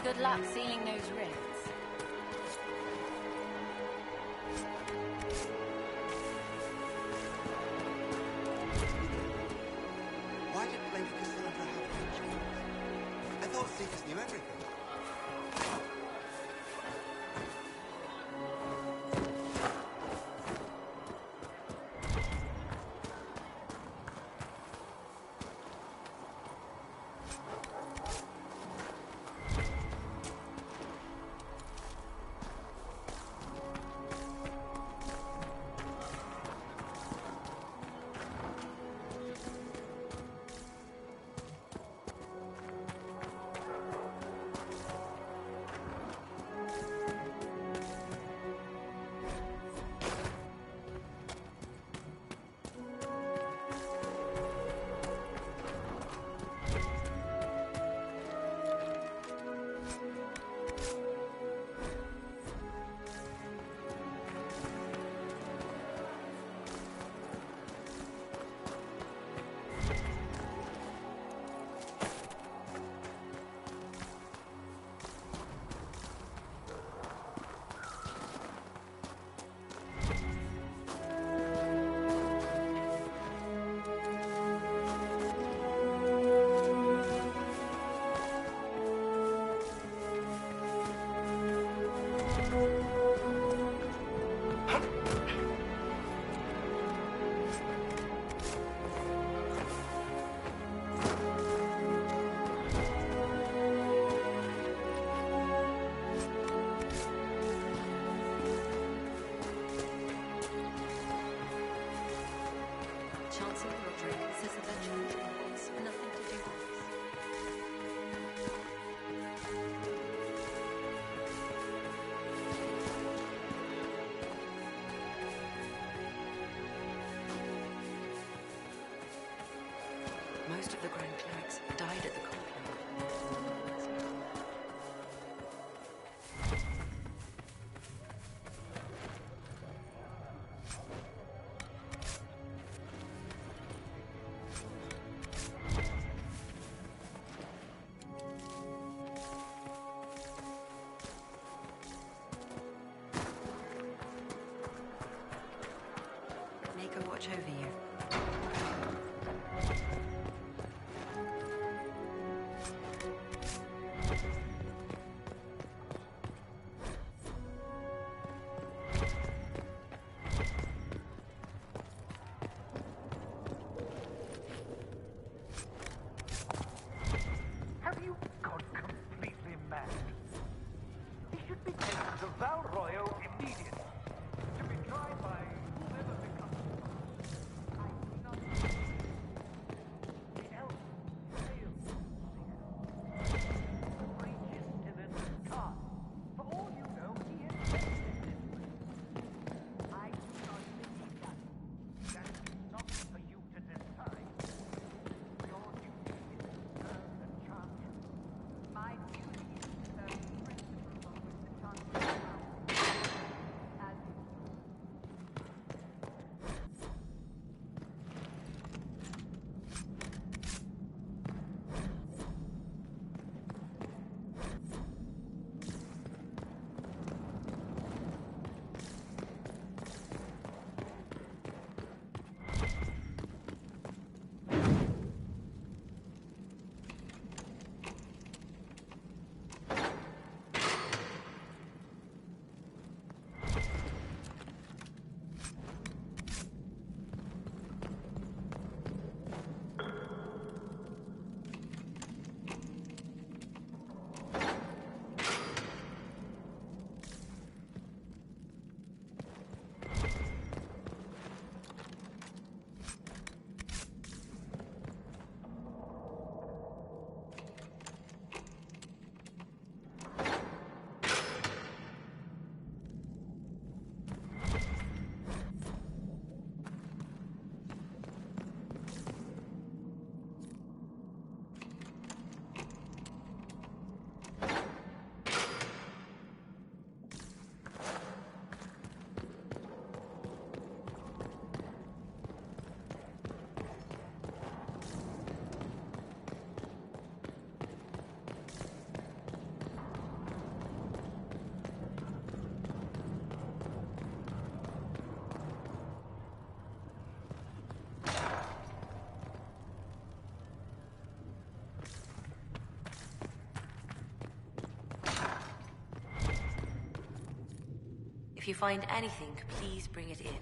Good luck sealing those rifts. Why did Lady Cassandra have pictures? I thought Seekers knew everything. Chancellor Roderick says that the church wants nothing to do with this. Most of the Grand Clerics died at the conclave. Mako watch over you. Have you gone completely mad? He should be taken to Val Royo immediately. To be tried by whoever becomes. I do not. The elf failed. Reaches in his car. For all you know, he is dead. I do not believe that. That is not for you to decide. Your duty is to serve the Chancellor. My duty is to serve the principles on which the Chancellor is founded. If you find anything, please bring it in.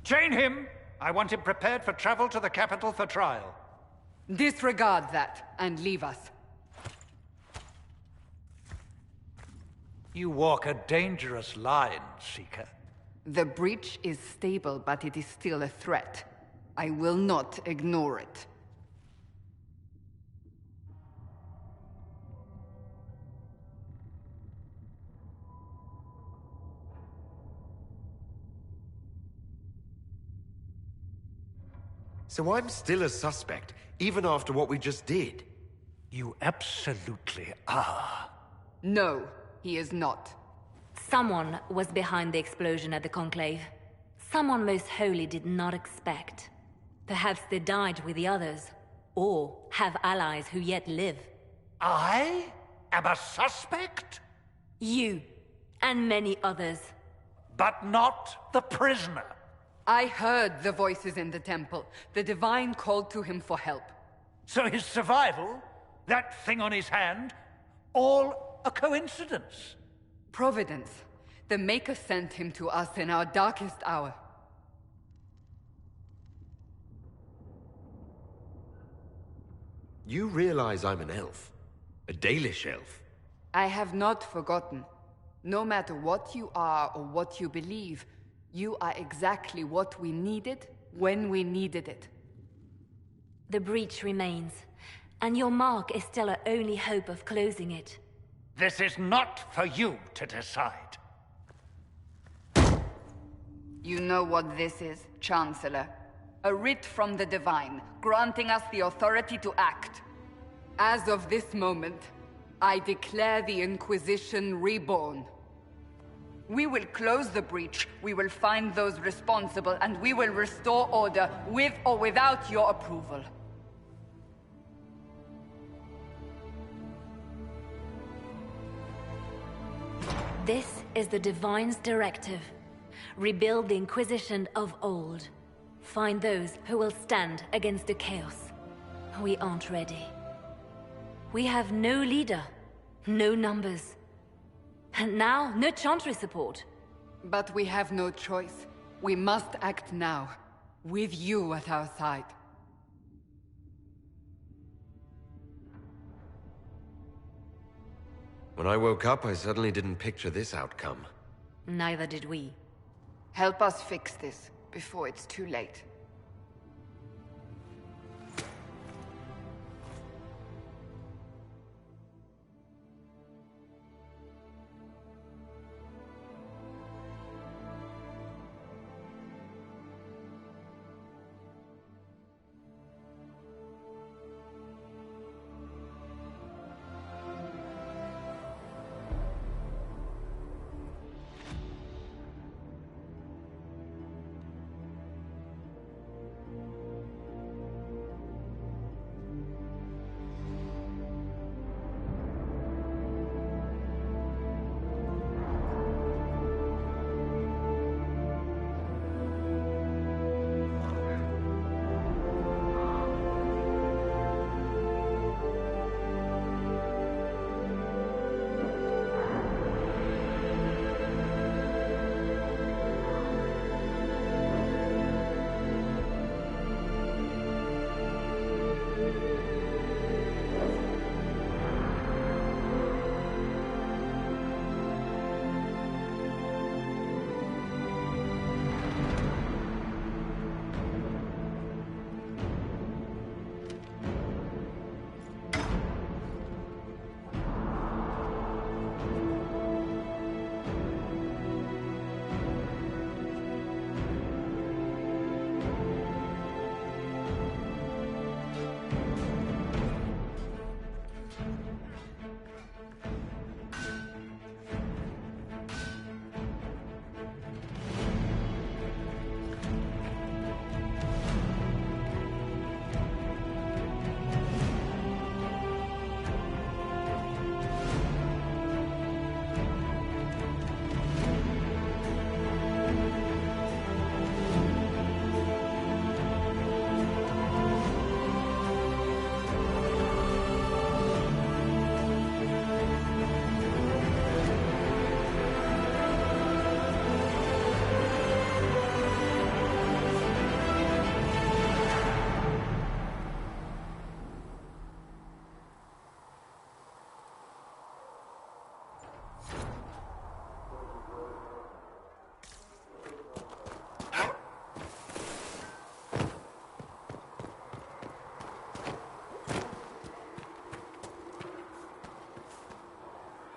Chain him! I want him prepared for travel to the capital for trial. Disregard that, and leave us. You walk a dangerous line, Seeker. The breach is stable, but it is still a threat. I will not ignore it. So I'm still a suspect, even after what we just did? You absolutely are. No, he is not. Someone was behind the explosion at the Conclave. Someone Most Holy did not expect. Perhaps they died with the others, or have allies who yet live. I am a suspect? You, and many others. But not the prisoner. I heard the voices in the temple. The Divine called to him for help. So his survival, that thing on his hand, all a coincidence? Providence. The Maker sent him to us in our darkest hour. You realize I'm an elf? A Dalish elf? I have not forgotten. No matter what you are or what you believe, you are exactly what we needed when we needed it. The breach remains, and your mark is still our only hope of closing it. This is not for you to decide. You know what this is, Chancellor. A writ from the Divine, granting us the authority to act. As of this moment, I declare the Inquisition reborn. We will close the breach, we will find those responsible, and we will restore order, with or without your approval. This is the Divine's directive. Rebuild the Inquisition of old. Find those who will stand against the chaos. We aren't ready. We have no leader, no numbers. And now, no Chantry support. But we have no choice. We must act now, with you at our side. When I woke up, I suddenly didn't picture this outcome. Neither did we. Help us fix this, before it's too late.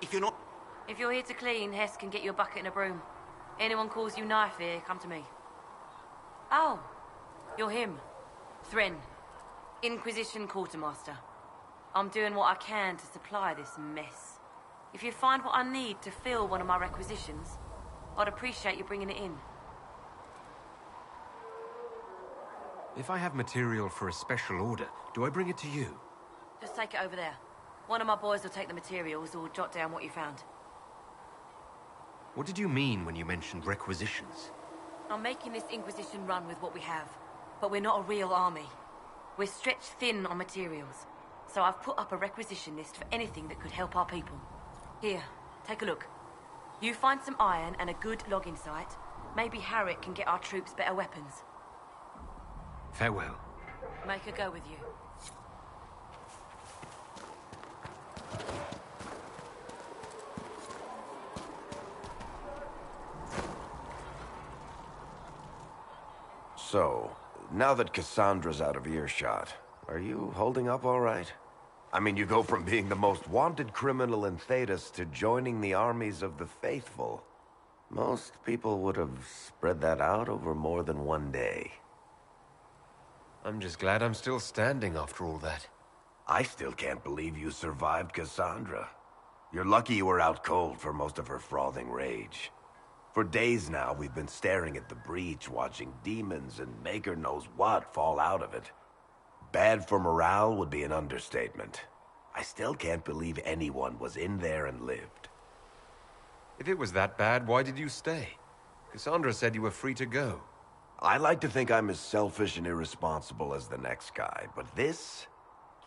If you're not... If you're here to clean, Hess can get you a bucket and a broom. Anyone calls you knife here, come to me. Oh, you're him. Thren, Inquisition Quartermaster. I'm doing what I can to supply this mess. If you find what I need to fill one of my requisitions, I'd appreciate you bringing it in. If I have material for a special order, do I bring it to you? Just take it over there. One of my boys will take the materials or jot down what you found. What did you mean when you mentioned requisitions? I'm making this Inquisition run with what we have, but we're not a real army. We're stretched thin on materials, so I've put up a requisition list for anything that could help our people. Here, take a look. You find some iron and a good logging site, maybe Harrick can get our troops better weapons. Farewell. Make her go with you. So, now that Cassandra's out of earshot, are you holding up all right? I mean, you go from being the most wanted criminal in Thedas to joining the armies of the faithful. Most people would have spread that out over more than one day. I'm just glad I'm still standing after all that. I still can't believe you survived Cassandra. You're lucky you were out cold for most of her frothing rage. For days now, we've been staring at the breach, watching demons and maker knows what fall out of it. Bad for morale would be an understatement. I still can't believe anyone was in there and lived. If it was that bad, why did you stay? Cassandra said you were free to go. I like to think I'm as selfish and irresponsible as the next guy, but this...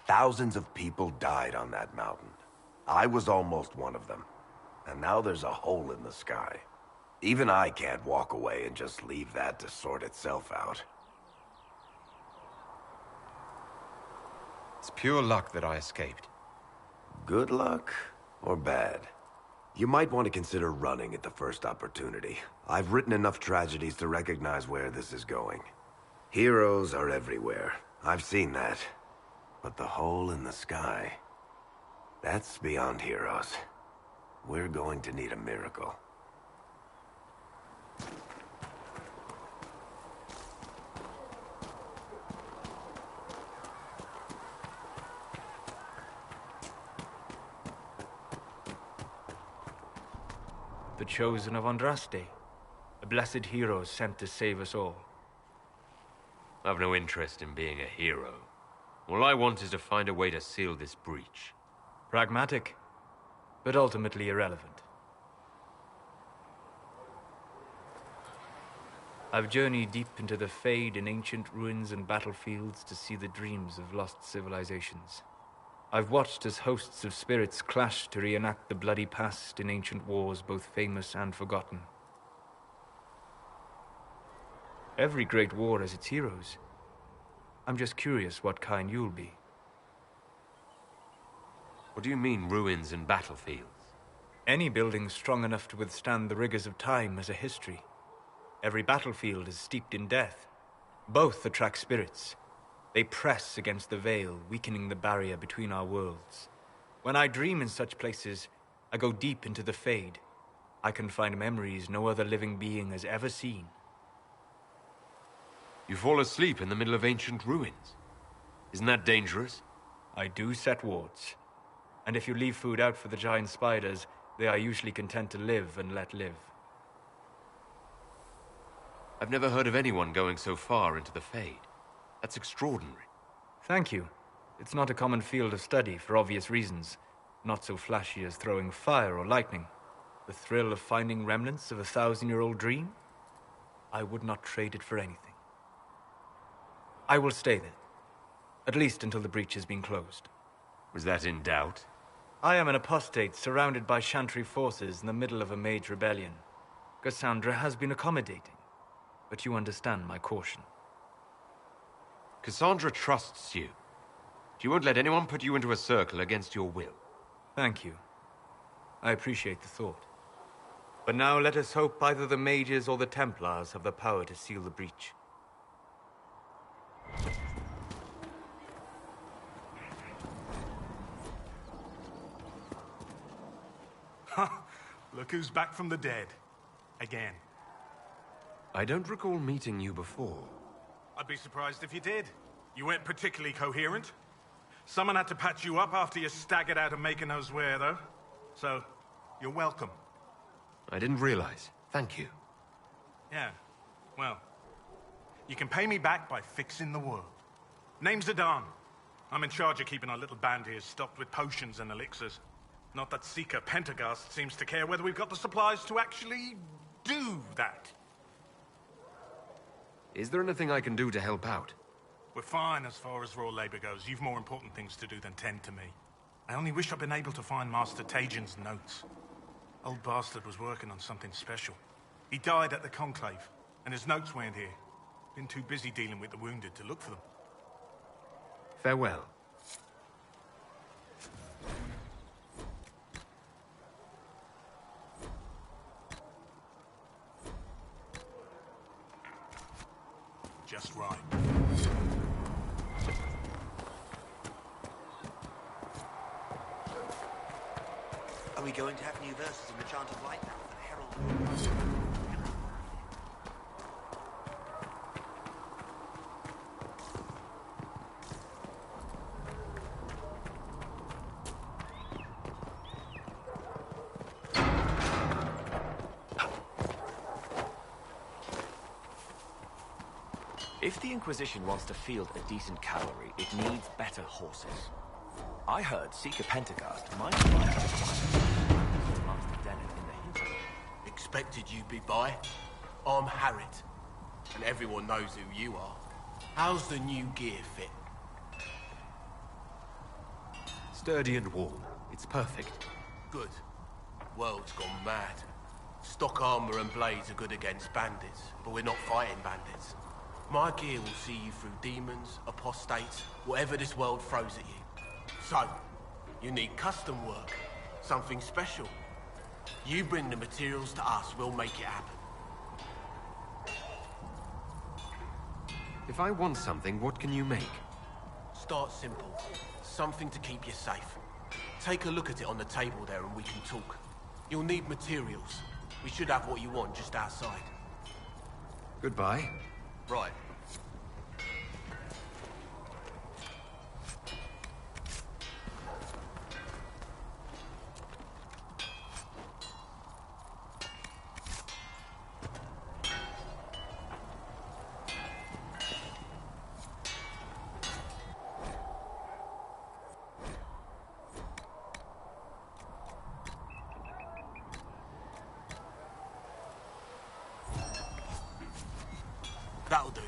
Thousands of people died on that mountain. I was almost one of them. And now there's a hole in the sky. Even I can't walk away and just leave that to sort itself out. It's pure luck that I escaped. Good luck or bad? You might want to consider running at the first opportunity. I've written enough tragedies to recognize where this is going. Heroes are everywhere. I've seen that. But the hole in the sky... that's beyond heroes. We're going to need a miracle. The Chosen of Andraste, a blessed hero sent to save us all. I've no interest in being a hero. All I want is to find a way to seal this breach. Pragmatic, but ultimately irrelevant. I've journeyed deep into the Fade in ancient ruins and battlefields to see the dreams of lost civilizations. I've watched as hosts of spirits clash to reenact the bloody past in ancient wars, both famous and forgotten. Every great war has its heroes. I'm just curious what kind you'll be. What do you mean, ruins and battlefields? Any building strong enough to withstand the rigors of time has a history. Every battlefield is steeped in death. Both attract spirits. They press against the veil, weakening the barrier between our worlds. When I dream in such places, I go deep into the Fade. I can find memories no other living being has ever seen. You fall asleep in the middle of ancient ruins. Isn't that dangerous? I do set wards. And if you leave food out for the giant spiders, they are usually content to live and let live. I've never heard of anyone going so far into the Fade. That's extraordinary. Thank you. It's not a common field of study for obvious reasons. Not so flashy as throwing fire or lightning. The thrill of finding remnants of a 1,000-year-old dream? I would not trade it for anything. I will stay there. At least until the breach has been closed. Was that in doubt? I am an apostate surrounded by Chantry forces in the middle of a mage rebellion. Cassandra has been accommodating, but you understand my caution. Cassandra trusts you. She won't let anyone put you into a circle against your will. Thank you. I appreciate the thought. But now let us hope either the mages or the Templars have the power to seal the breach. Look who's back from the dead. Again. I don't recall meeting you before. I'd be surprised if you did. You weren't particularly coherent. Someone had to patch you up after you staggered out of making those Ware, though. So, you're welcome. I didn't realize. Thank you. Yeah, well, you can pay me back by fixing the world. Name's Adan. I'm in charge of keeping our little band here stocked with potions and elixirs. Not that Seeker Pentagast seems to care whether we've got the supplies to actually do that. Is there anything I can do to help out? We're fine as far as raw labor goes. You've more important things to do than tend to me. I only wish I'd been able to find Master Tajin's notes. Old bastard was working on something special. He died at the Conclave, and his notes weren't here. Been too busy dealing with the wounded to look for them. Farewell. Just right. Are we going to have new verses in the Chant of Light now for the Herald? If the Inquisition wants to field a decent cavalry, it needs better horses. I heard Seeker Pentagast might find Master Dennett in the hills. Expected you'd be by. I'm Harrit, and everyone knows who you are. How's the new gear fit? Sturdy and warm. It's perfect. Good. World's gone mad. Stock armor and blades are good against bandits, but we're not fighting bandits. My gear will see you through demons, apostates, whatever this world throws at you. So, you need custom work, something special. You bring the materials to us, we'll make it happen. If I want something, what can you make? Start simple. Something to keep you safe. Take a look at it on the table there and we can talk. You'll need materials. We should have what you want just outside. Goodbye. Right. That'll do.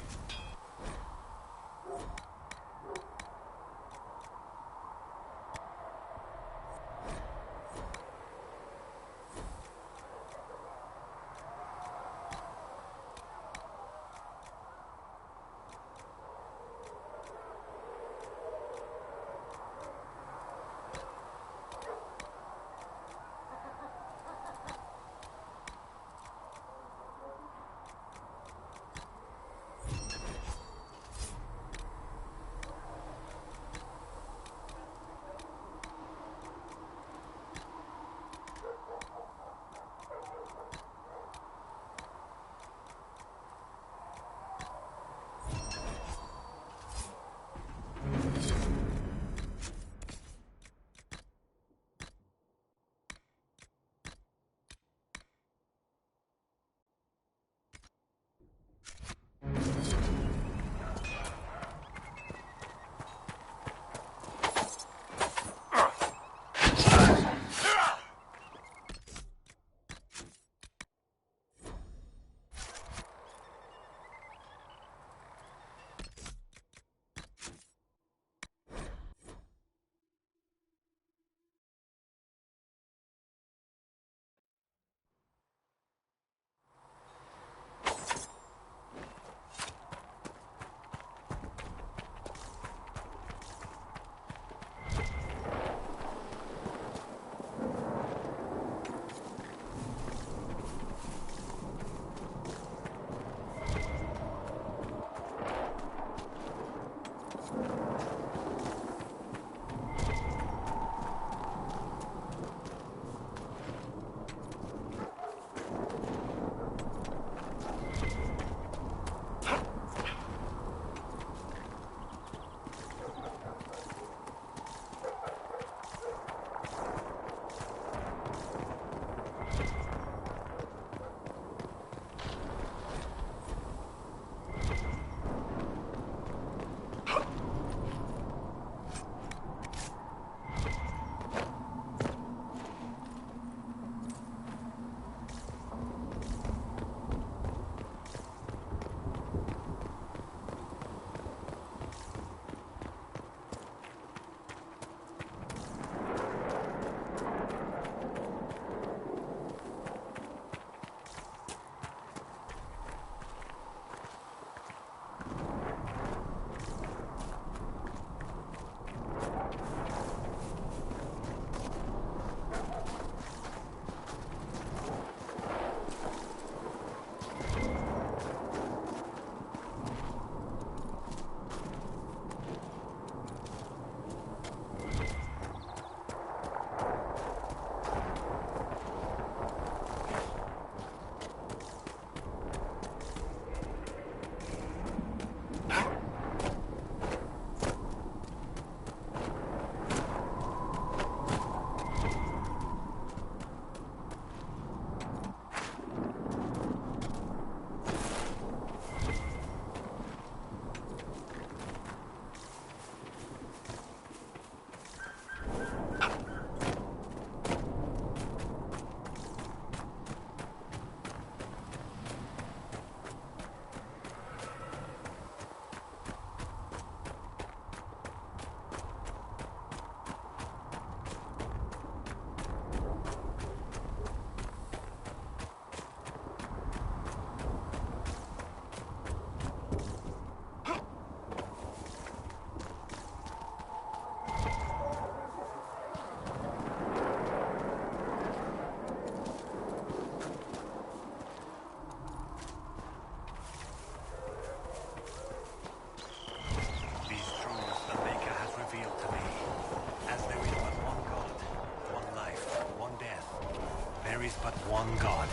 There is but one God,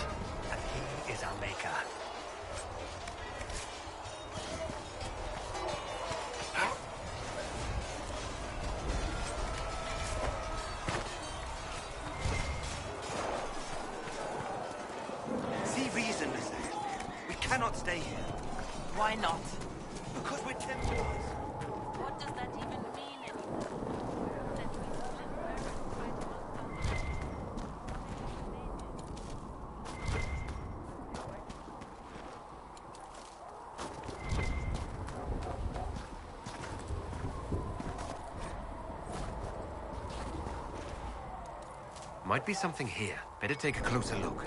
and he is our maker. See reason, Mr. Henry. We cannot stay here. Why not? Because we're Templars. What does that even mean anymore? That we split Paris right Might be something here. Better take a closer look.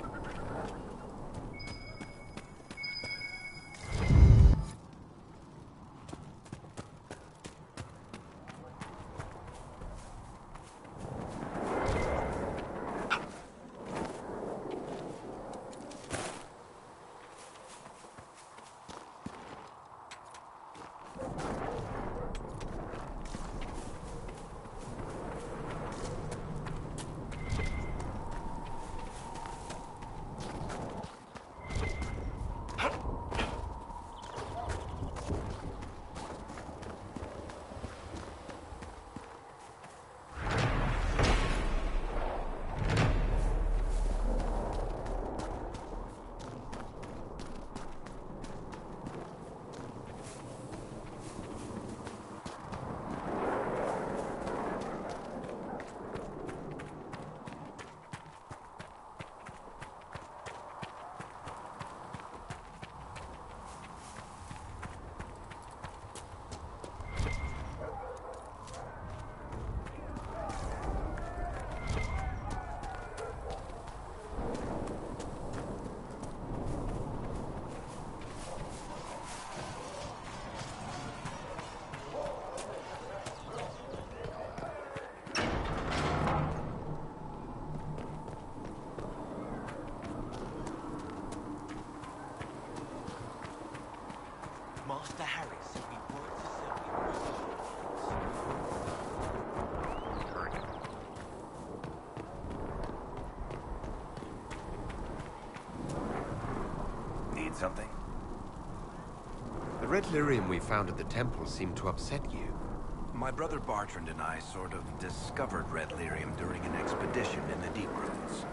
Master Harris, we brought to Need something? The red lyrium we found at the temple seemed to upset you. My brother Bartrand and I sort of discovered red lyrium during an expedition in the Deep Roads.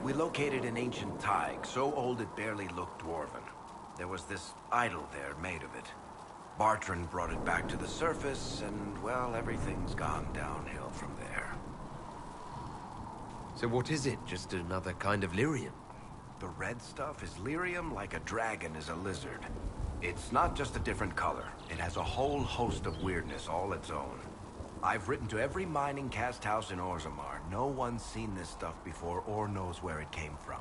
We located an ancient thaig, so old it barely looked dwarven. There was this idol there made of it. Bartrand brought it back to the surface, and, well, everything's gone downhill from there. So what is it? Just another kind of lyrium? The red stuff is lyrium like a dragon is a lizard. It's not just a different color. It has a whole host of weirdness all its own. I've written to every mining cast house in Orzammar. No one's seen this stuff before or knows where it came from.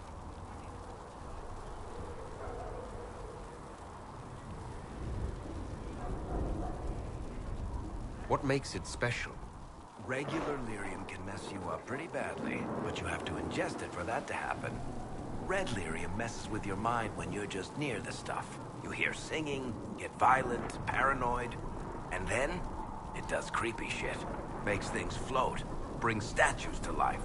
What makes it special? Regular lyrium can mess you up pretty badly, but you have to ingest it for that to happen. Red lyrium messes with your mind when you're just near the stuff. You hear singing, get violent, paranoid, and then it does creepy shit. Makes things float, brings statues to life.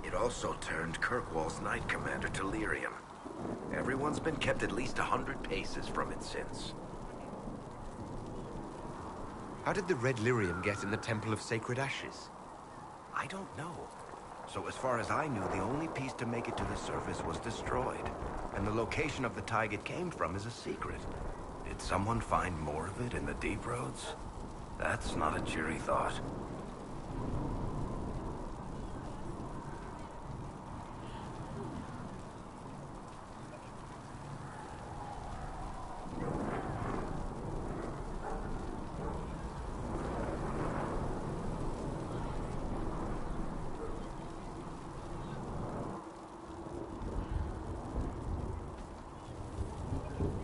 It also turned Kirkwall's Knight Commander to lyrium. Everyone's been kept at least 100 paces from it since. How did the red lyrium get in the Temple of Sacred Ashes? I don't know. So as far as I knew, the only piece to make it to the surface was destroyed. And the location of the thaig it came from is a secret. Did someone find more of it in the Deep Roads? That's not a cheery thought.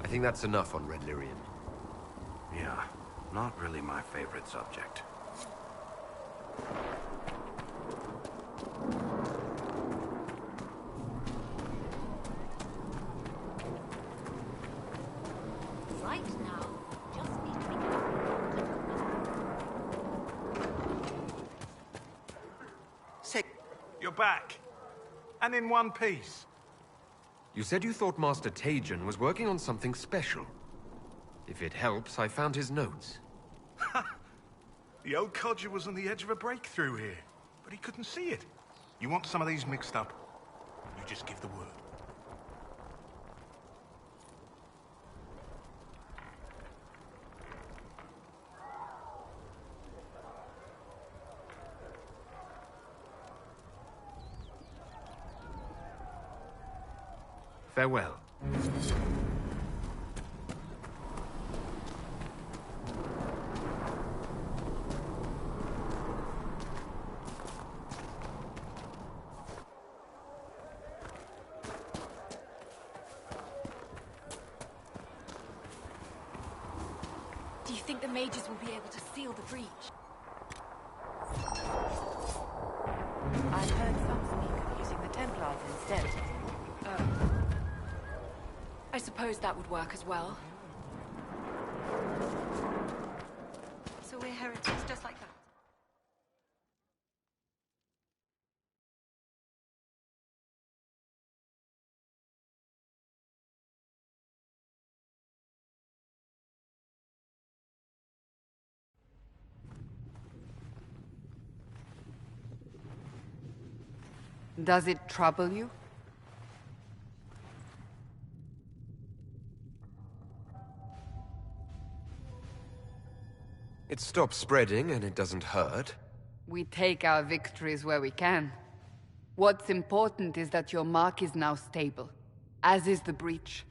I think that's enough on red lyrium. Yeah, not really my favorite subject. Right now, just need to be You're back. and in one piece. You said you thought Master Tajan was working on something special. If it helps, I found his notes. The old codger was on the edge of a breakthrough here, but he couldn't see it. You want some of these mixed up? You just give the word. Farewell. Do you think the mages will be able to seal the breach? I've heard some speak of using the Templars instead. Oh. I suppose that would work as well. So we're heretics just like that. Does it trouble you? It stops spreading and it doesn't hurt. We take our victories where we can. What's important is that your mark is now stable, as is the breach.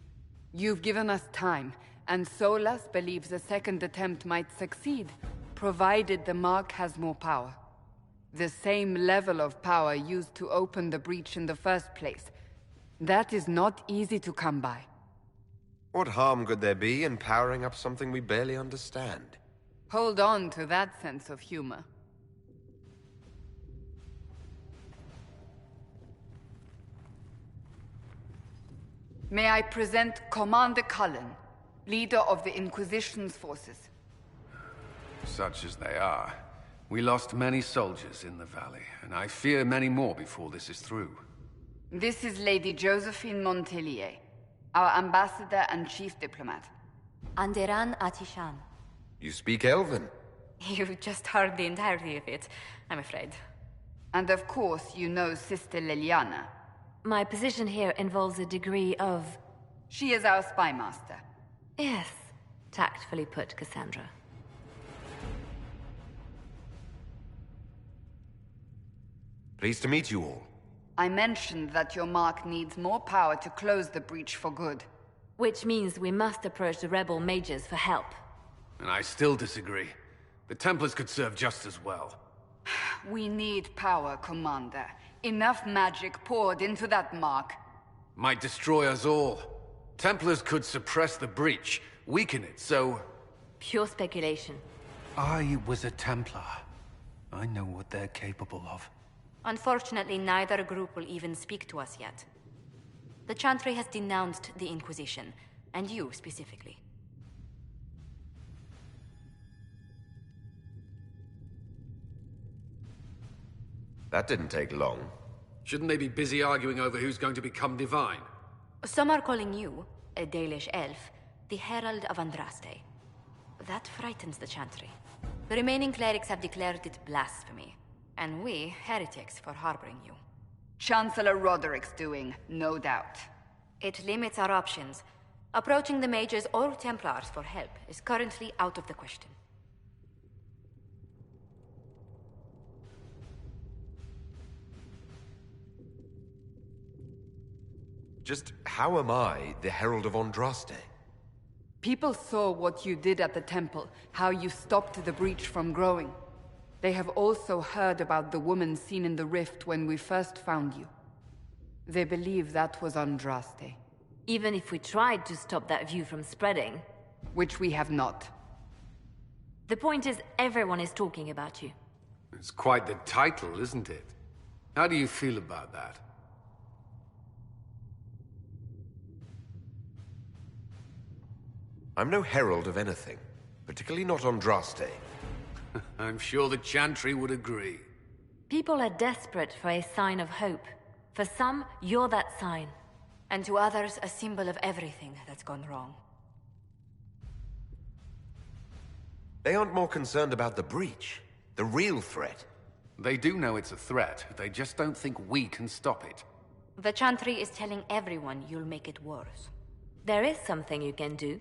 You've given us time, and Solas believes a second attempt might succeed, provided the mark has more power. The same level of power used to open the breach in the first place. That is not easy to come by. What harm could there be in powering up something we barely understand? Hold on to that sense of humor. May I present Commander Cullen, leader of the Inquisition's forces. Such as they are. We lost many soldiers in the valley, and I fear many more before this is through. This is Lady Josephine Montellier, our ambassador and chief diplomat. Anderan Atishan. You speak Elven. You just heard the entirety of it, I'm afraid. And of course, you know Sister Liliana. My position here involves a degree of... She is our spy master. Yes, tactfully put, Cassandra. Pleased to meet you all. I mentioned that your mark needs more power to close the breach for good. Which means we must approach the rebel mages for help. And I still disagree. The Templars could serve just as well. We need power, Commander. Enough magic poured into that mark. Might destroy us all. Templars could suppress the breach, weaken it, so... Pure speculation. I was a Templar. I know what they're capable of. Unfortunately, neither group will even speak to us yet. The Chantry has denounced the Inquisition, and you specifically. That didn't take long. Shouldn't they be busy arguing over who's going to become divine? Some are calling you, a Dalish elf, the Herald of Andraste. That frightens the Chantry. The remaining clerics have declared it blasphemy, and we, heretics, for harboring you. Chancellor Roderick's doing, no doubt. It limits our options. Approaching the mages or Templars for help is currently out of the question. Just how am I the Herald of Andraste? People saw what you did at the temple, how you stopped the breach from growing. They have also heard about the woman seen in the rift when we first found you. They believe that was Andraste. Even if we tried to stop that view from spreading... Which we have not. The point is, everyone is talking about you. It's quite the title, isn't it? How do you feel about that? I'm no herald of anything, particularly not Andraste. I'm sure the Chantry would agree. People are desperate for a sign of hope. For some, you're that sign. And to others, a symbol of everything that's gone wrong. They aren't more concerned about the breach, the real threat. They do know it's a threat, they just don't think we can stop it. The Chantry is telling everyone you'll make it worse. There is something you can do.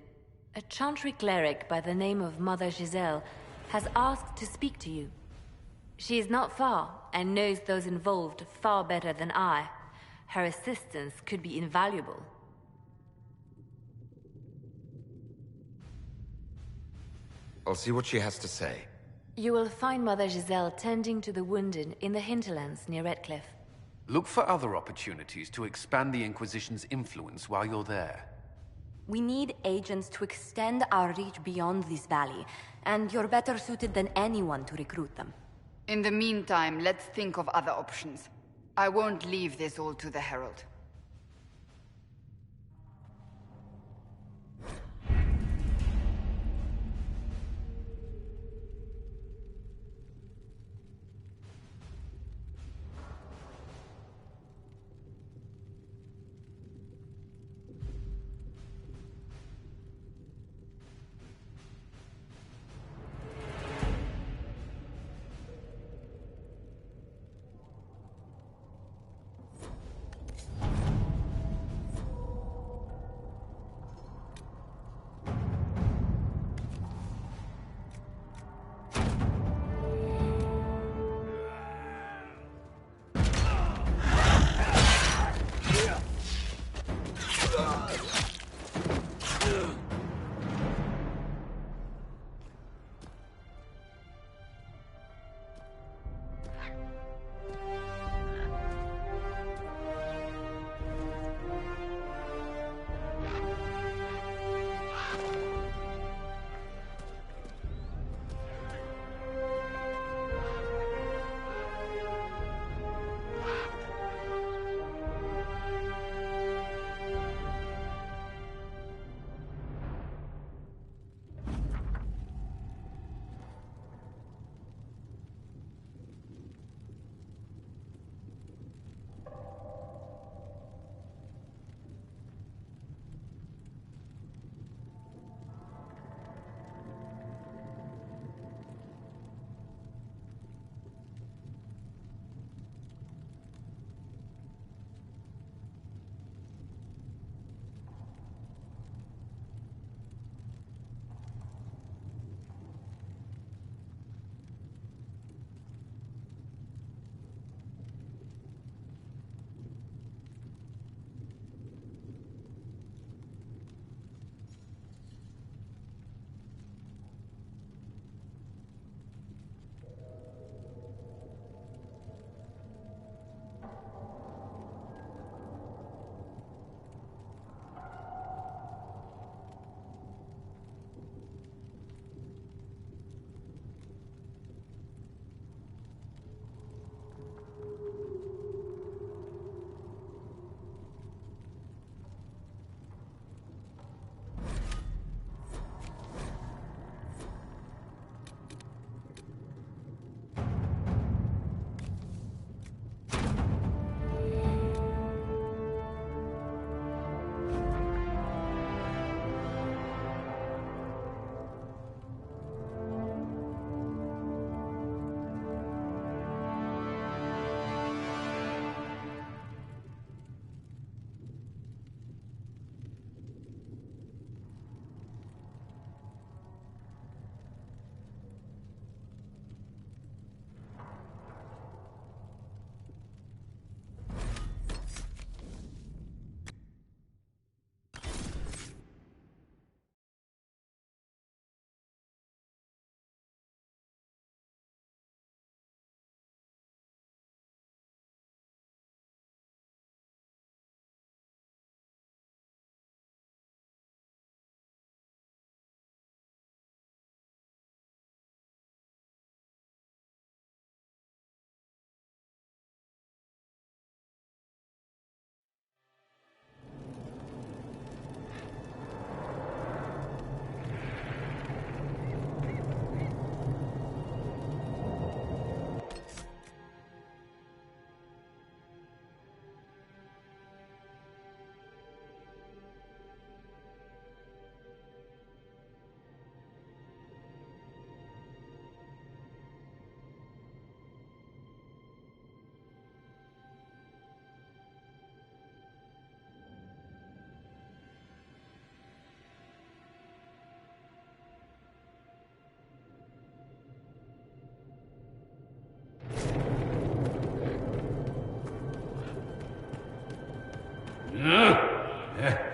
A Chantry cleric by the name of Mother Giselle has asked to speak to you. She is not far, and knows those involved far better than I. Her assistance could be invaluable. I'll see what she has to say. You will find Mother Giselle tending to the wounded in the hinterlands near Redcliffe. Look for other opportunities to expand the Inquisition's influence while you're there. We need agents to extend our reach beyond this valley, and you're better suited than anyone to recruit them. In the meantime, let's think of other options. I won't leave this all to the Herald.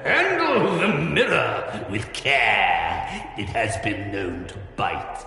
Handle the mirror with care. It has been known to bite.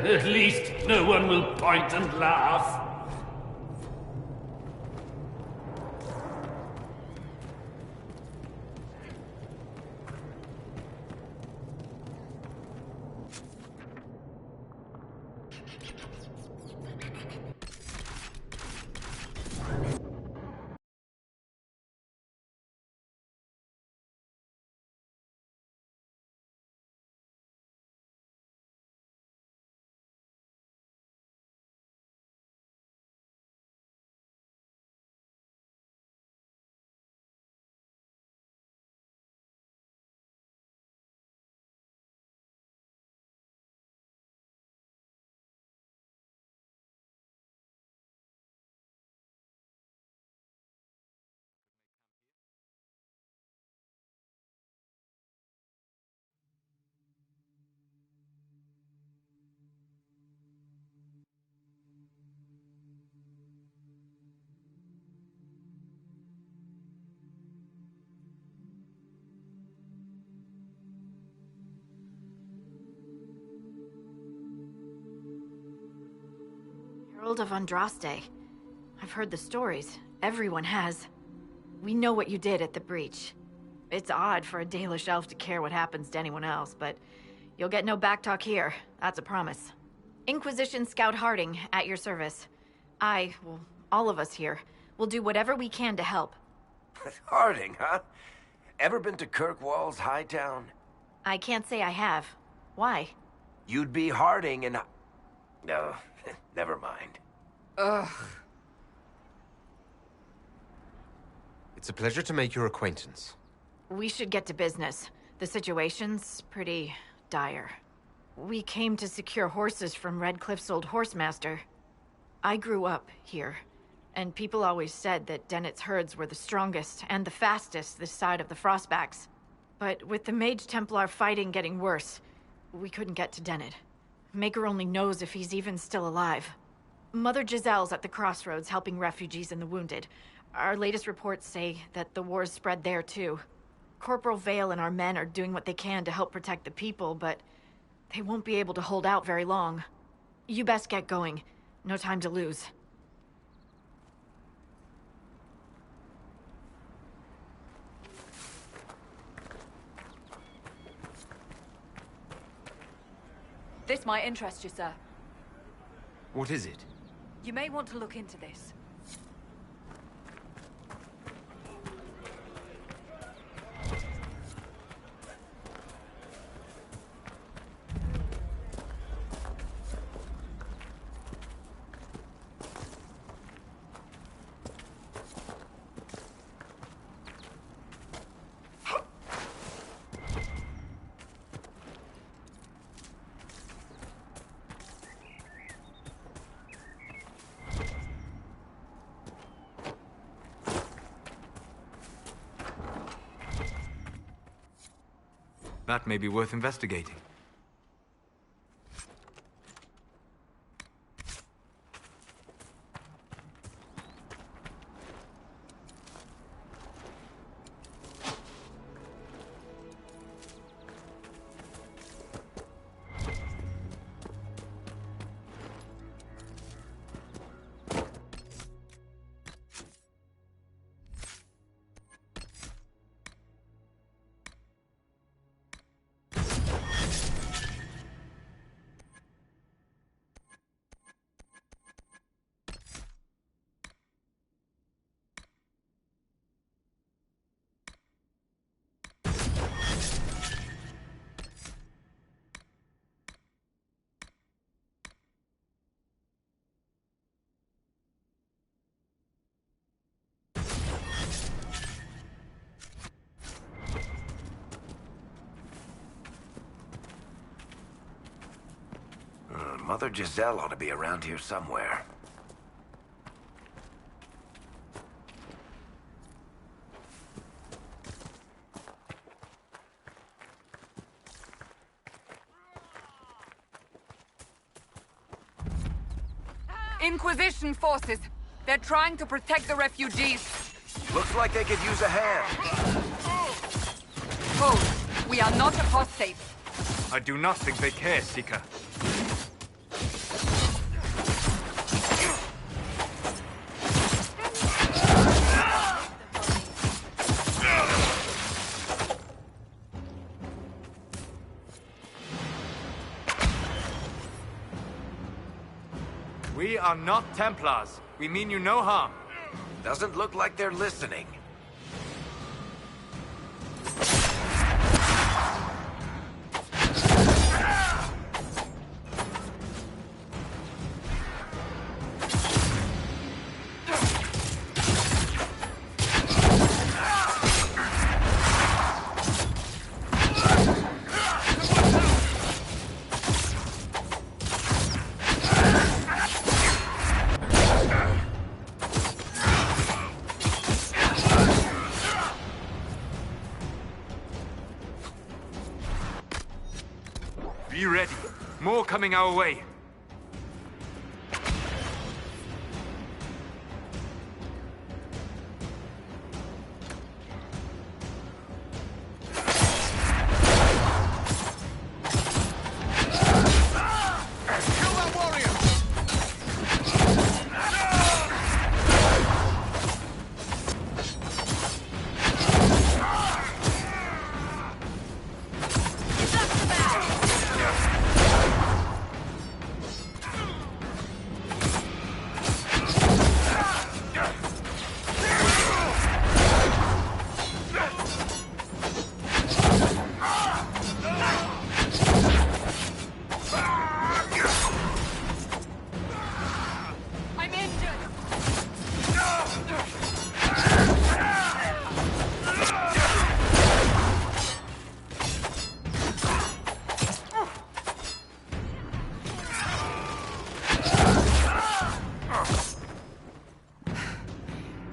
At least no one will point and laugh. Herald of Andraste. I've heard the stories. Everyone has. We know what you did at the breach. It's odd for a Dalish elf to care what happens to anyone else, but you'll get no backtalk here. That's a promise. Inquisition Scout Harding, at your service. Well, all of us here, will do whatever we can to help. Harding, huh? Ever been to Kirkwall's Hightown? I can't say I have. Why? You'd be Harding and... No, never mind. Ugh. It's a pleasure to make your acquaintance. We should get to business. The situation's pretty dire. We came to secure horses from Redcliffe's old horsemaster. I grew up here, and people always said that Dennett's herds were the strongest and the fastest this side of the Frostbacks. But with the Mage Templar fighting getting worse, we couldn't get to Dennett. Maker only knows if he's even still alive. Mother Giselle's at the crossroads helping refugees and the wounded. Our latest reports say that the war's spread there too. Corporal Vale and our men are doing what they can to help protect the people, but they won't be able to hold out very long. You best get going. No time to lose. This might interest you, sir. What is it? You may want to look into this. That may be worth investigating. Mother Giselle ought to be around here somewhere. Inquisition forces. They're trying to protect the refugees. Looks like they could use a hand. Oh, we are not apostates. I do not think they care, Seeker. We are not Templars. We mean you no harm. Doesn't look like they're listening. Be ready. More coming our way.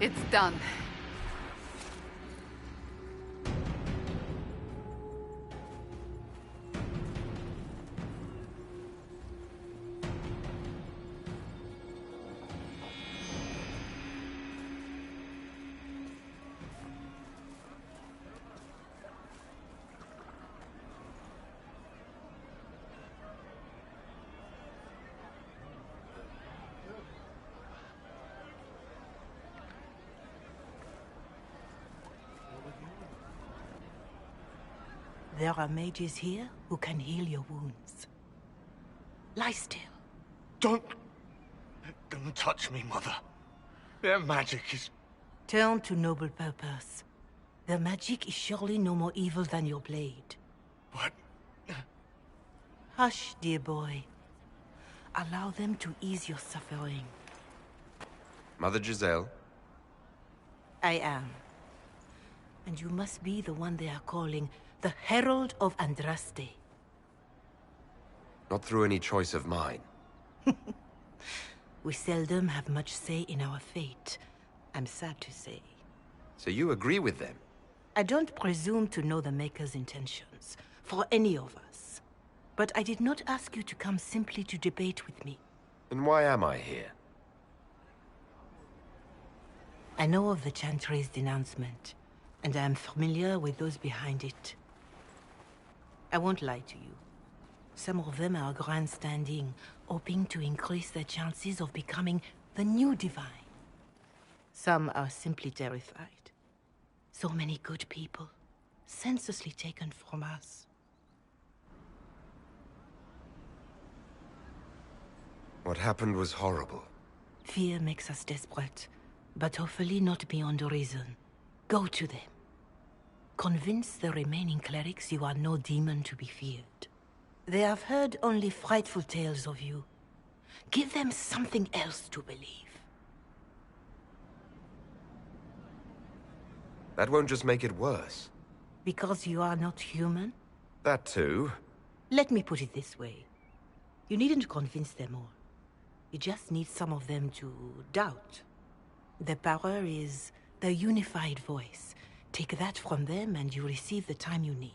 It's done. There are mages here who can heal your wounds. Lie still. Don't touch me, Mother. Their magic is... Turn to noble purpose. Their magic is surely no more evil than your blade. What? Hush, dear boy. Allow them to ease your suffering. Mother Giselle? I am. And you must be the one they are calling the Herald of Andraste. Not through any choice of mine. We seldom have much say in our fate, I'm sad to say. So you agree with them? I don't presume to know the Maker's intentions, for any of us. But I did not ask you to come simply to debate with me. Then why am I here? I know of the Chantry's denouncement, and I am familiar with those behind it. I won't lie to you. Some of them are grandstanding, hoping to increase their chances of becoming the new Divine. Some are simply terrified. So many good people, senselessly taken from us. What happened was horrible. Fear makes us desperate, but hopefully not beyond reason. Go to them. Convince the remaining clerics you are no demon to be feared. They have heard only frightful tales of you. Give them something else to believe. That won't just make it worse. Because you are not human? That too. Let me put it this way. You needn't convince them all. You just need some of them to doubt. Their power is their unified voice. Take that from them and you receive the time you need.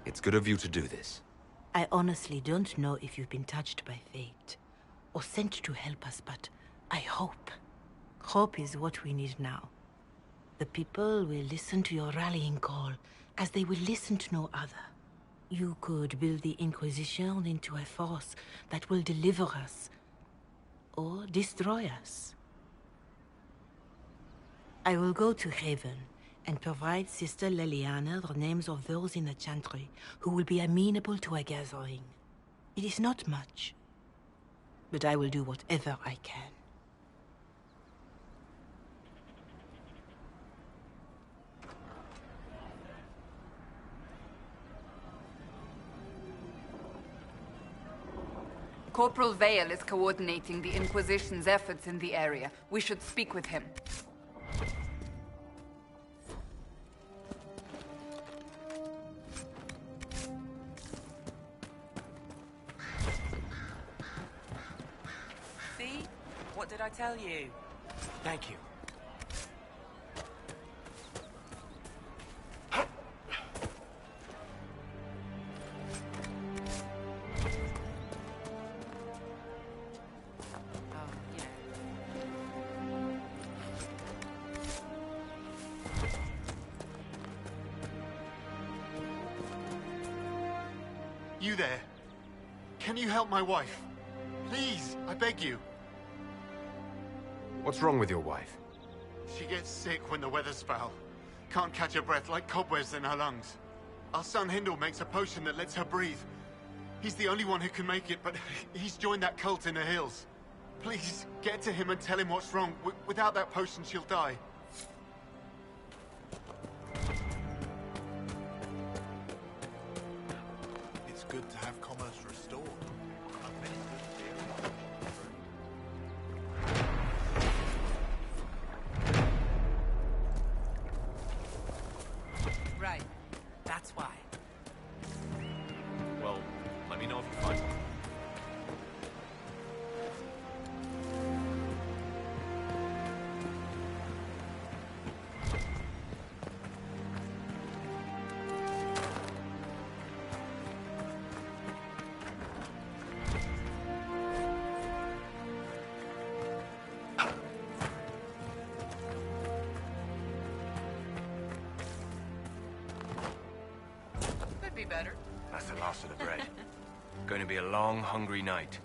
It's good of you to do this. I honestly don't know if you've been touched by fate, or sent to help us, but I hope. Hope is what we need now. The people will listen to your rallying call, as they will listen to no other. You could build the Inquisition into a force that will deliver us, or destroy us. I will go to Haven, and provide Sister Leliana the names of those in the Chantry who will be amenable to a gathering. It is not much, but I will do whatever I can. Corporal Vale is coordinating the Inquisition's efforts in the area. We should speak with him. What did I tell you? Thank you. You there? Can you help my wife? Please, I beg you. What's wrong with your wife? She gets sick when the weather's foul. Can't catch her breath, like cobwebs in her lungs. Our son Hindle makes a potion that lets her breathe. He's the only one who can make it, but he's joined that cult in the hills. Please, get to him and tell him what's wrong. Without that potion, she'll die. It's good to have commerce restored. Right. That's why. Well, let me know if you find one. better? That's the last of the bread. Going to be a long, hungry night.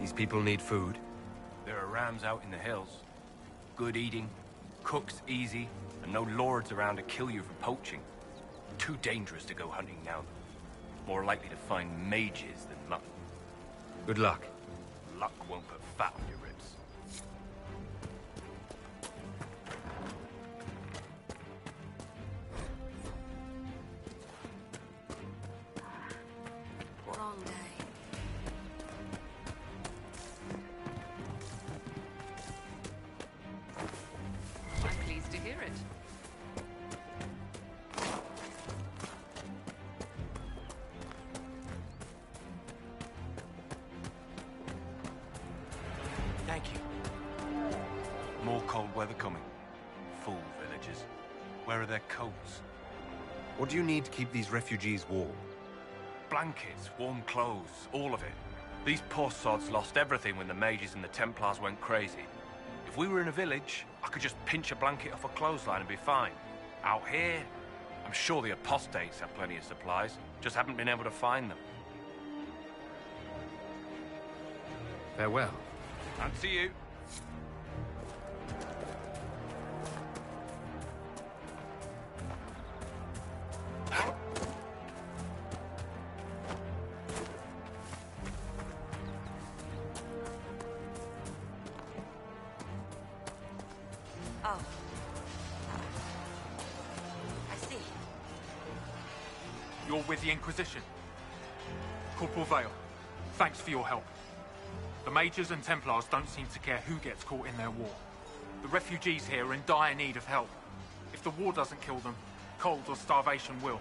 These people need food. There are rams out in the hills. Good eating, cooks easy, and no lords around to kill you for poaching. Too dangerous to go hunting now. More likely to find mages than luck. Good luck. Luck won't put fat on your ribs. Long day. I'm pleased to hear it. Thank you. More cold weather coming. Fool villagers. Where are their coats? What do you need to keep these refugees warm? Blankets, warm clothes, all of it. These poor sods lost everything when the mages and the Templars went crazy. If we were in a village, I could just pinch a blanket off a clothesline and be fine. Out here, I'm sure the apostates have plenty of supplies, just haven't been able to find them. Farewell. And to you. Oh. I see. You're with the Inquisition. Corporal Vale, thanks for your help. The Mages and Templars don't seem to care who gets caught in their war. The refugees here are in dire need of help. If the war doesn't kill them, cold or starvation will.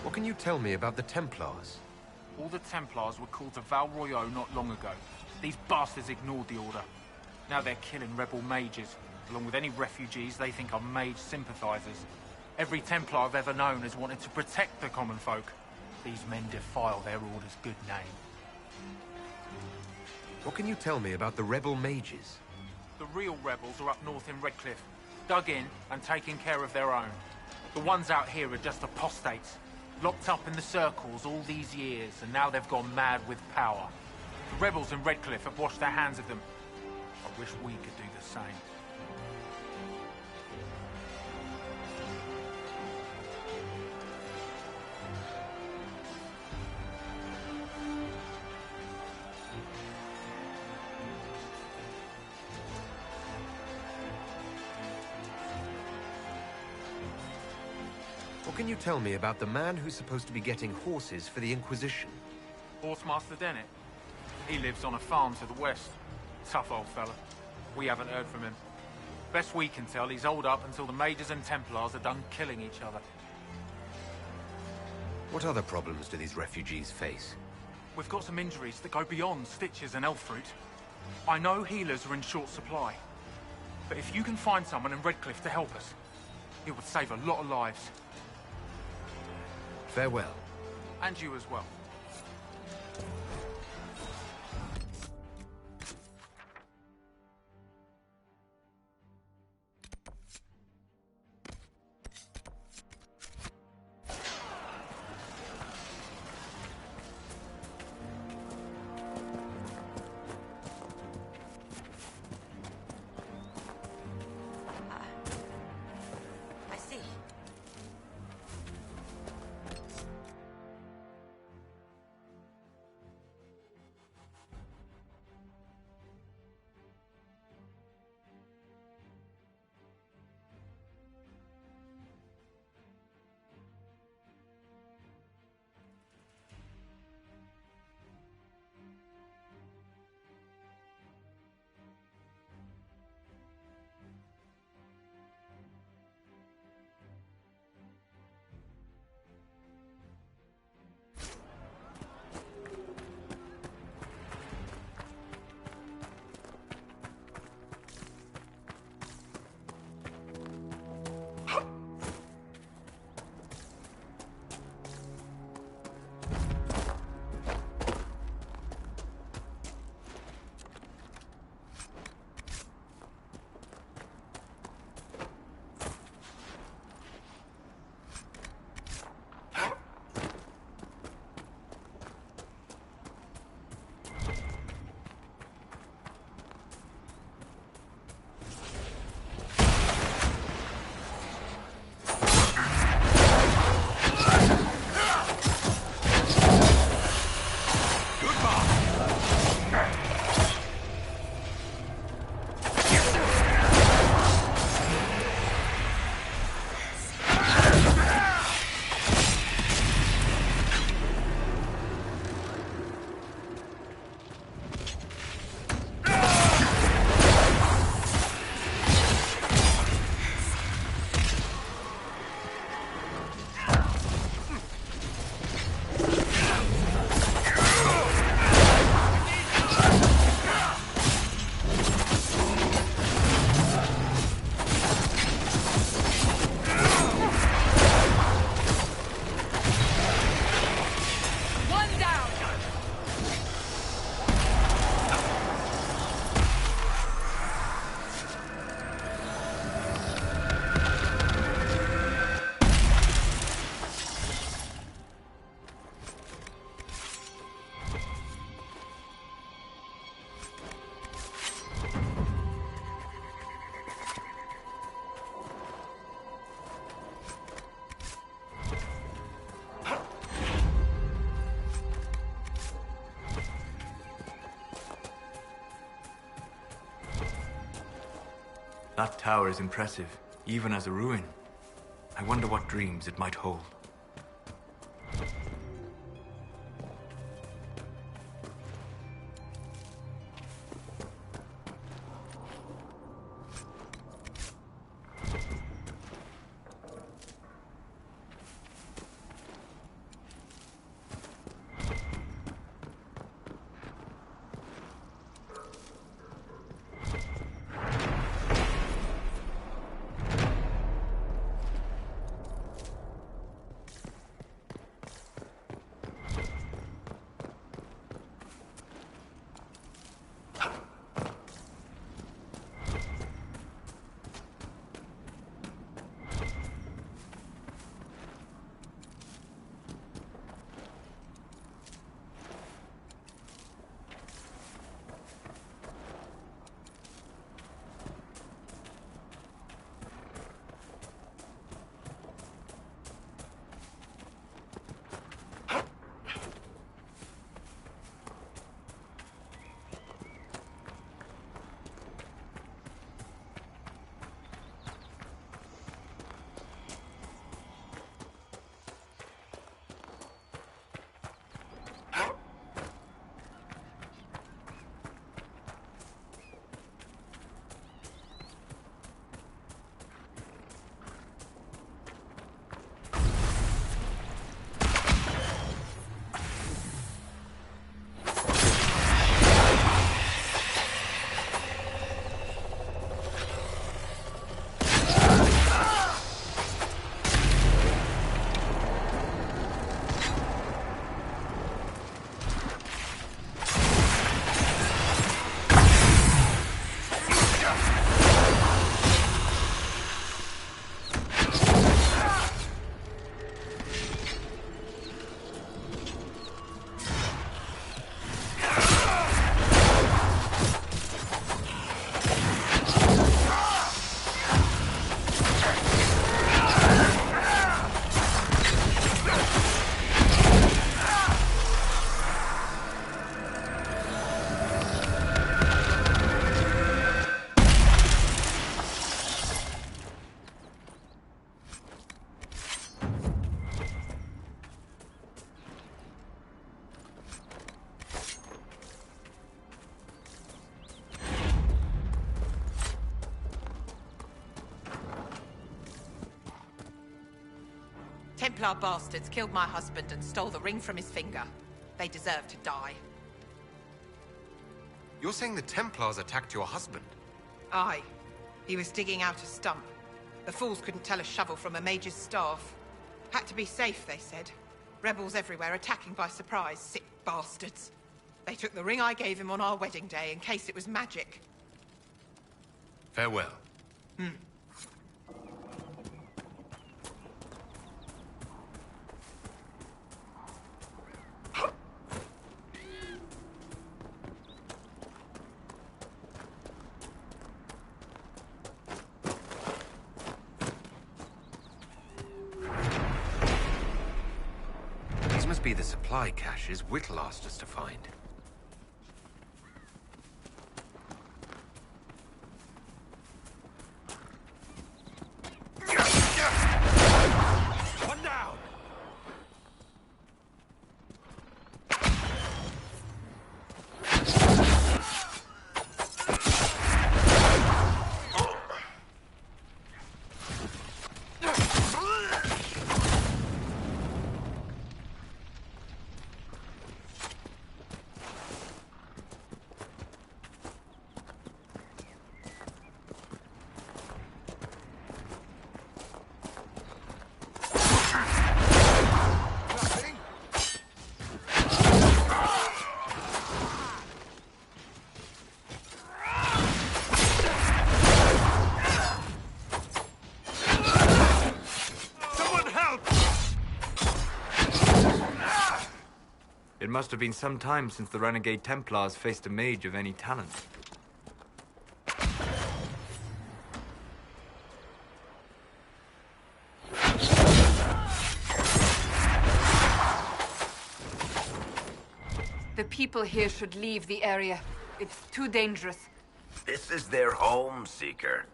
What can you tell me about the Templars? All the Templars were called to Val Royeaux not long ago. These bastards ignored the order. Now they're killing rebel mages, along with any refugees they think are mage sympathizers. Every Templar I've ever known has wanted to protect the common folk. These men defile their order's good name. What can you tell me about the rebel mages? The real rebels are up north in Redcliffe, dug in and taking care of their own. The ones out here are just apostates, locked up in the circles all these years, and now they've gone mad with power. The rebels in Redcliffe have washed their hands of them. I wish we could do the same. What can you tell me about the man who's supposed to be getting horses for the Inquisition? Horsemaster Dennett. He lives on a farm to the west. Tough old fella. We haven't heard from him. Best we can tell, he's holed up until the Mages and Templars are done killing each other. What other problems do these refugees face? We've got some injuries that go beyond stitches and elf fruit. I know healers are in short supply. But if you can find someone in Redcliffe to help us, it would save a lot of lives. Farewell. And you as well. That tower is impressive, even as a ruin. I wonder what dreams it might hold. Templar bastards killed my husband and stole the ring from his finger. They deserve to die. You're saying the Templars attacked your husband? Aye. He was digging out a stump. The fools couldn't tell a shovel from a mage's staff. Had to be safe, they said. Rebels everywhere attacking by surprise, sick bastards. They took the ring I gave him on our wedding day in case it was magic. Farewell. These must be the supply caches Whittle asked us to find. One down! It must have been some time since the renegade Templars faced a mage of any talent. The people here should leave the area. It's too dangerous. This is their home, Seeker.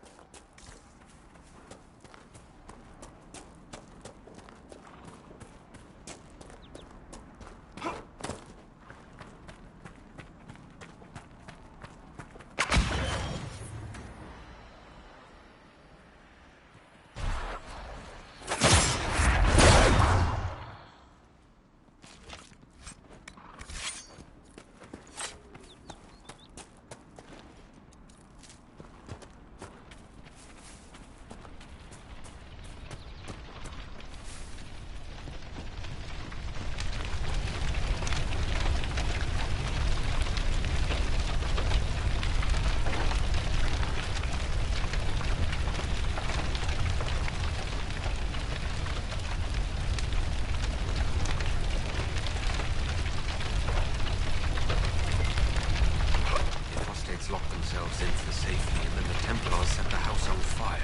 guards locked themselves in for safety, and then the Templars set the house on fire.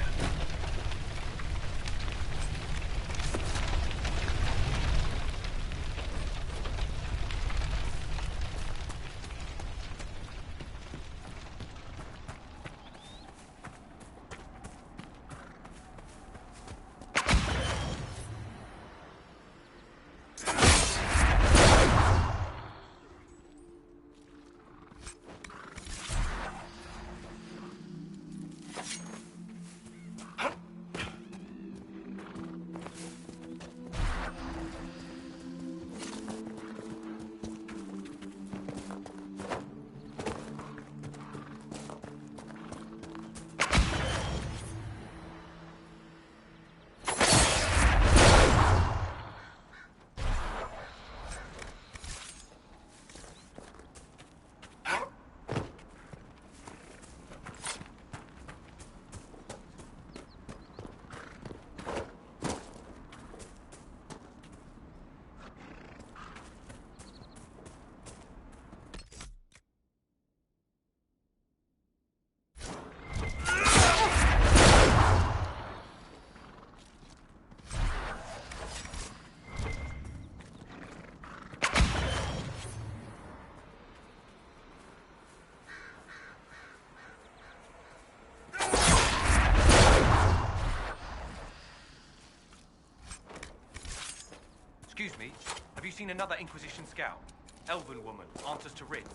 Excuse me, have you seen another Inquisition scout? Elven woman, answers to writs.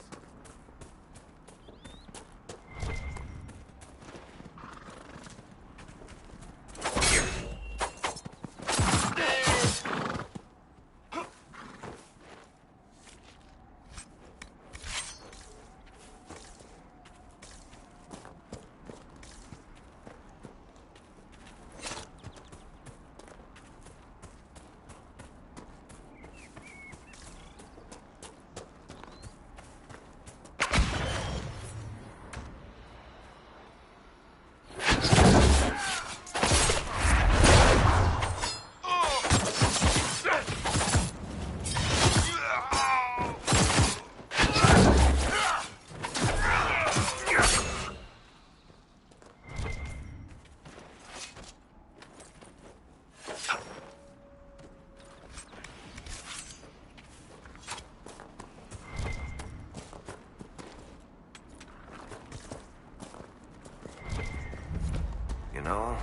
You know,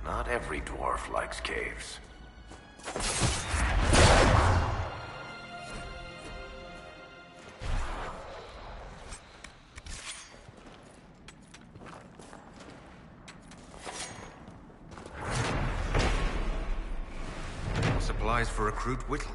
not every dwarf likes caves. Supplies for recruit Whittle.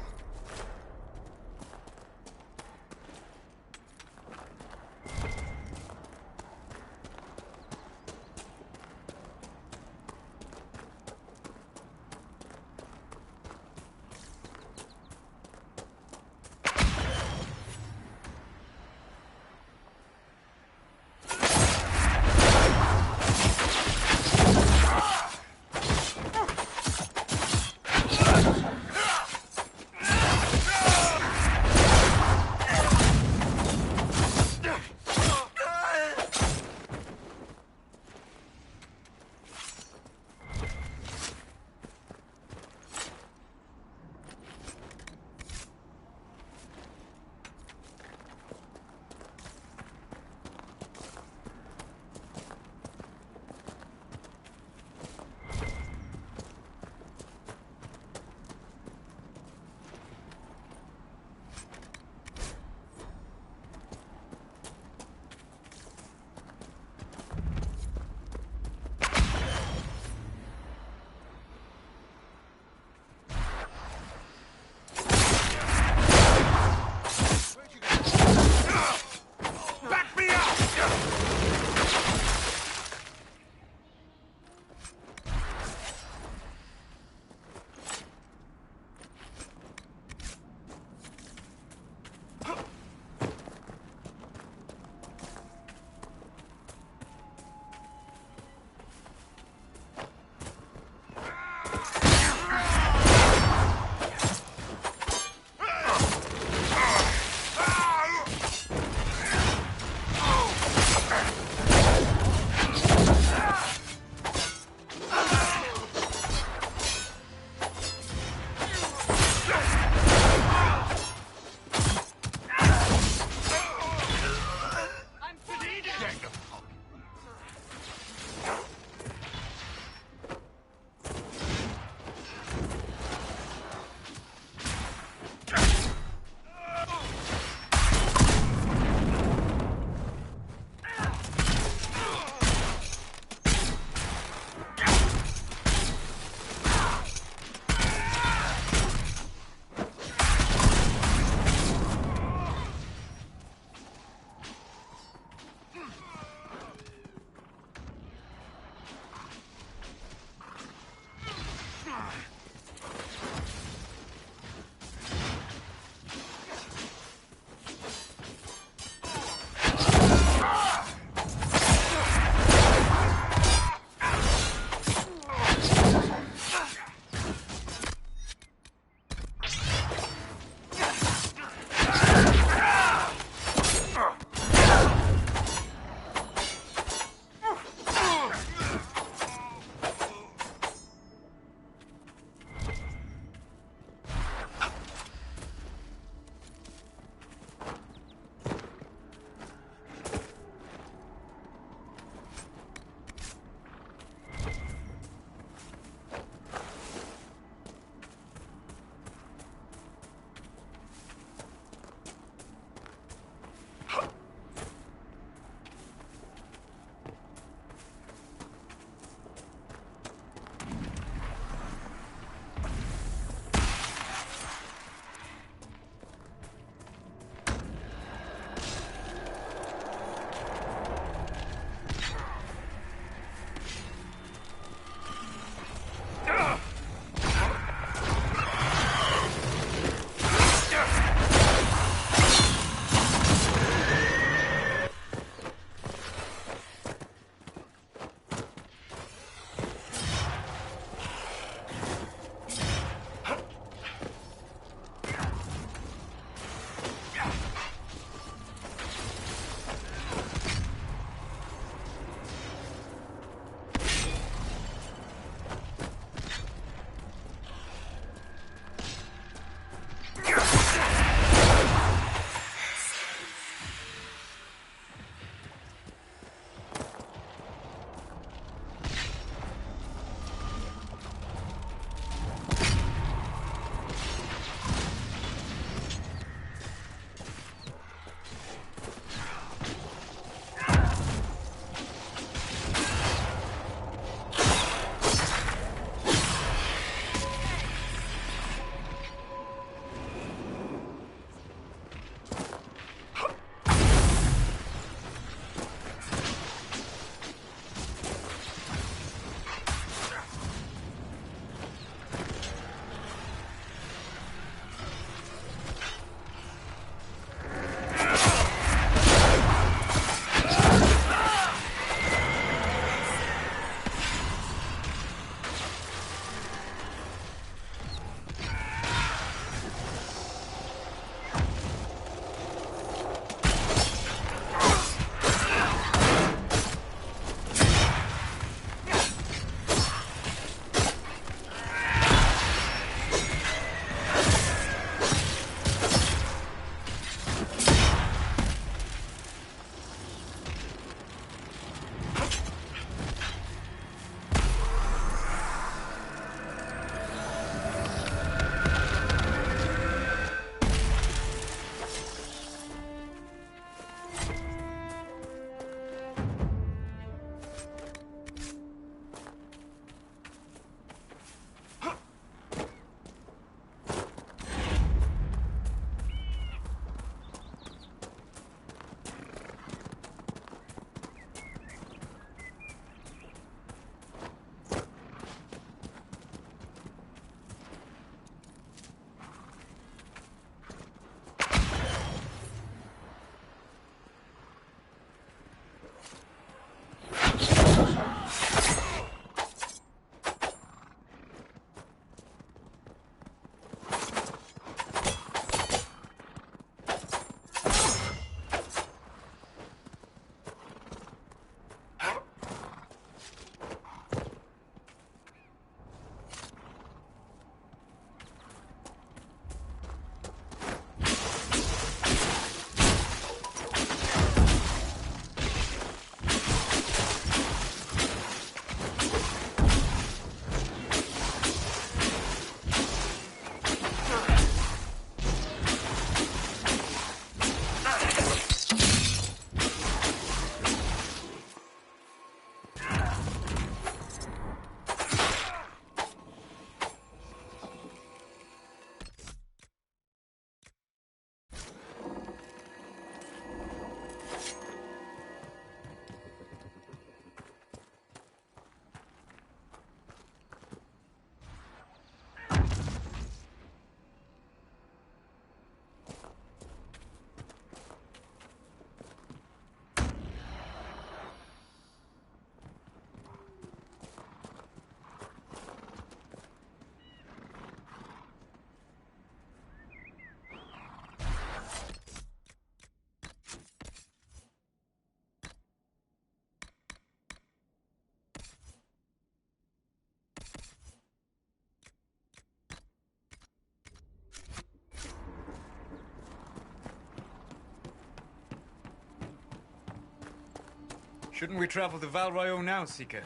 Shouldn't we travel to Val Royeaux now, Seeker?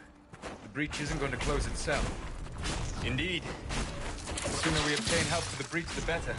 The breach isn't going to close itself. Indeed. The sooner we obtain help for the breach, the better.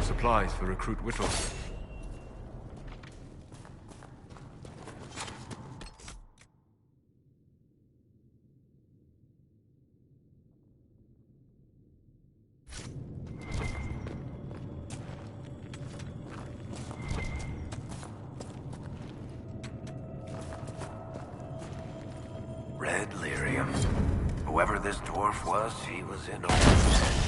Supplies for Recruit Whittle. Red lyrium. Whoever this dwarf was, he was in over his head.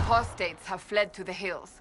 Apostates have fled to the hills.